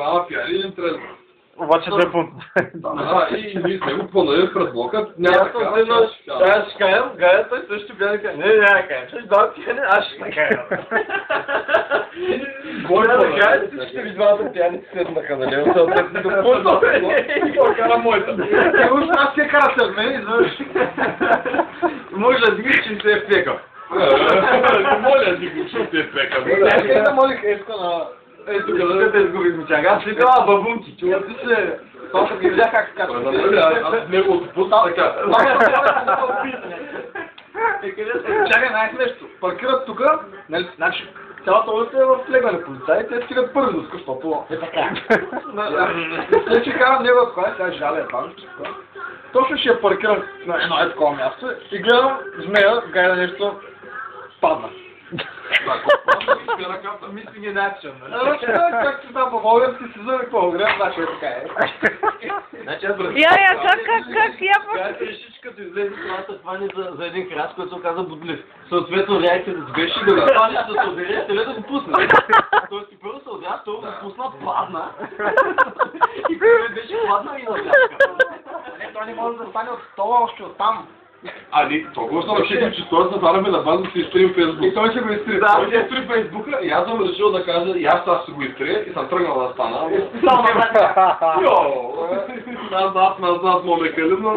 двама пияни или трезва. Обаче две пункта. Да, и ние сме го планали пред блока. Няма така. Аз ще кажем, Гая той също бяха кажа. Не, няма да кажем. Ще два пияни, аз ще кажа. Бой да по кажа, всичките ви двамата пияни седнаха, нали? Съответно допълно. И кой кара моята. Те уж аз се кара след мен, изведнъж. Може да дигаш, че се е пекал. Моля, дигаш, че се е пекал. Някъде да молих Еско на... Ето тук да те изгуби измичага. Аз ли това бабунки, чувате се. Точно ги видях как скача. Аз неговото пусна така. Чакай, най-смешно. Паркират тук, нали, значи цялата улица е в слегане полицаи, те стигат първи до скъщ, защото е така. След че карам него от кола, сега жаля е там, точно ще я паркирам на едно такова място и гледам змея, гайда нещо падна. Missing in action, нали? Както там по български си вземе какво огрем, значи е така е. Как я Гайда реши, че като излезе това се хвани за един крас, който се оказа бодлив. Съответно реакцията да беше да го хвани, да се удари, теле да го пусне. Тоест ти първо се удря, той го пусна, падна. И той беше падна и навляска. Той не може да стане от стола, още от там. Толкова съм разчитал, че той затваряме на база да си изтрим Фейсбук. И той ще го изтри. Да, той ще изтри Фейсбука и аз съм решил да кажа, и аз ще го изтрия и съм тръгнал да стана. Само на Йооо! Назад, момекали, но...